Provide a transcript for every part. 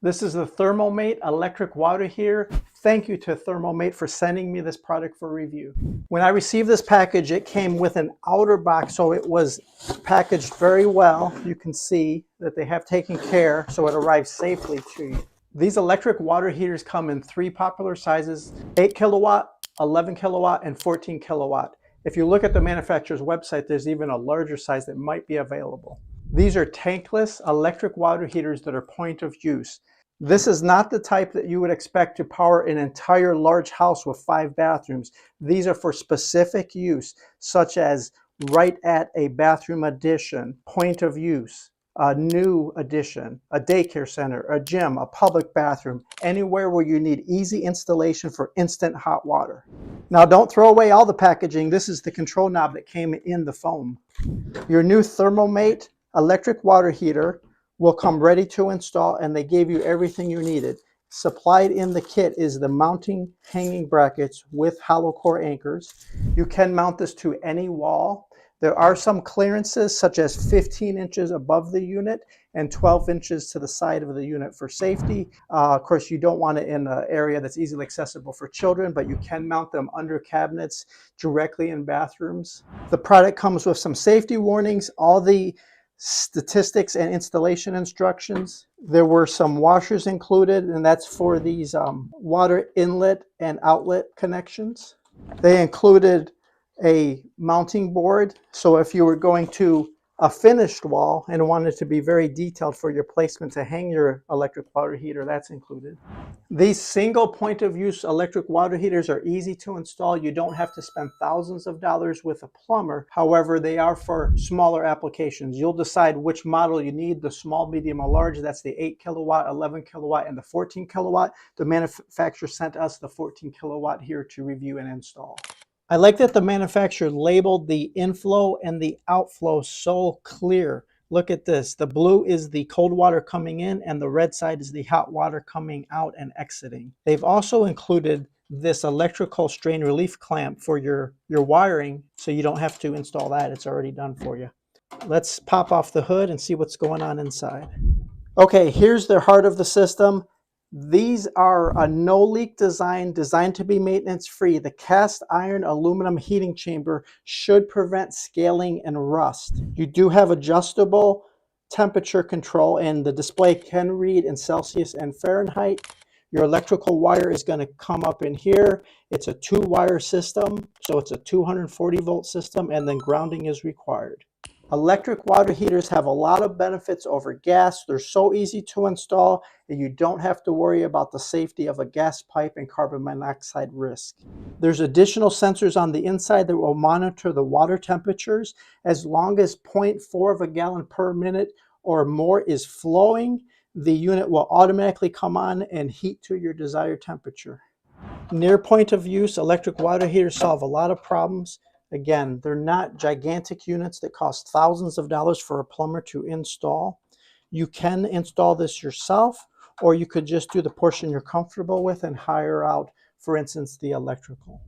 This is the Thermomate electric water heater. Thank you to Thermomate for sending me this product for review. When I received this package, it came with an outer box, so it was packaged very well. You can see that they have taken care, so it arrives safely to you. These electric water heaters come in 3 popular sizes: 8 kilowatt, 11 kilowatt, and 14 kilowatt. If you look at the manufacturer's website, there's even a larger size that might be available. These are tankless electric water heaters that are point of use. This is not the type that you would expect to power an entire large house with 5 bathrooms. These are for specific use, such as right at a bathroom addition, point of use, a new addition, a daycare center, a gym, a public bathroom, anywhere where you need easy installation for instant hot water. Now don't throw away all the packaging. This is the control knob that came in the foam. Your new Thermomate electric water heater will come ready to install, and they gave you everything you needed. Supplied in the kit is the mounting hanging brackets with hollow core anchors. You can mount this to any wall. There are some clearances, such as 15 inches above the unit and 12 inches to the side of the unit for safety. Of course, you don't want it in an area that's easily accessible for children, but you can mount them under cabinets directly in bathrooms. The product comes with some safety warnings, all the statistics and installation instructions. There were some washers included, and that's for these water inlet and outlet connections. They included a mounting board, so if you were going to a finished wall and wanted to be very detailed for your placement to hang your electric water heater, that's included. These single point of use electric water heaters are easy to install. You don't have to spend thousands of dollars with a plumber. However, they are for smaller applications. You'll decide which model you need, the small, medium, or large. That's the 8 kilowatt, 11 kilowatt, and the 14 kilowatt. The manufacturer sent us the 14 kilowatt here to review and install. I like that the manufacturer labeled the inflow and the outflow so clear. Look at this. The blue is the cold water coming in, and the red side is the hot water coming out and exiting. They've also included this electrical strain relief clamp for your wiring, so you don't have to install that. It's already done for you. Let's pop off the hood and see what's going on inside. Okay, here's the heart of the system. These are a no-leak design, designed to be maintenance-free. The cast iron aluminum heating chamber should prevent scaling and rust. You do have adjustable temperature control, and the display can read in Celsius and Fahrenheit. Your electrical wire is going to come up in here. It's a 2-wire system, so it's a 240-volt system, and then grounding is required. Electric water heaters have a lot of benefits over gas. They're so easy to install, and you don't have to worry about the safety of a gas pipe and carbon monoxide risk. There's additional sensors on the inside that will monitor the water temperatures. As long as 0.4 of a gallon per minute or more is flowing, the unit will automatically come on and heat to your desired temperature. Near point of use electric water heaters solve a lot of problems. Again, they're not gigantic units that cost thousands of dollars for a plumber to install. You can install this yourself, or you could just do the portion you're comfortable with and hire out, for instance, the electrical.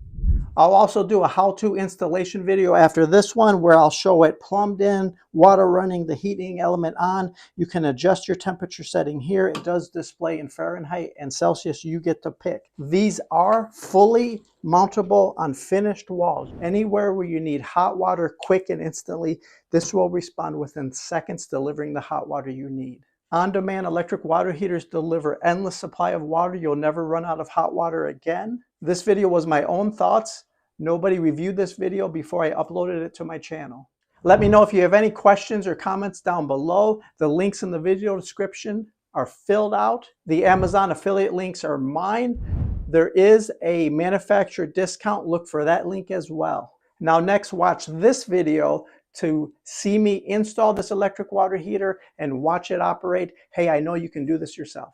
I'll also do a how-to installation video after this one where I'll show it plumbed in, water running, the heating element on. You can adjust your temperature setting here. It does display in Fahrenheit and Celsius. You get to pick. These are fully mountable on finished walls. Anywhere where you need hot water quick and instantly, this will respond within seconds, delivering the hot water you need. On-demand electric water heaters deliver endless supply of water. You'll never run out of hot water again. This video was my own thoughts. Nobody reviewed this video before I uploaded it to my channel. Let me know if you have any questions or comments down below. The links in the video description are filled out. The Amazon affiliate links are mine. There is a manufacturer discount. Look for that link as well. Now next, watch this video to see me install this electric water heater and watch it operate. Hey, I know you can do this yourself.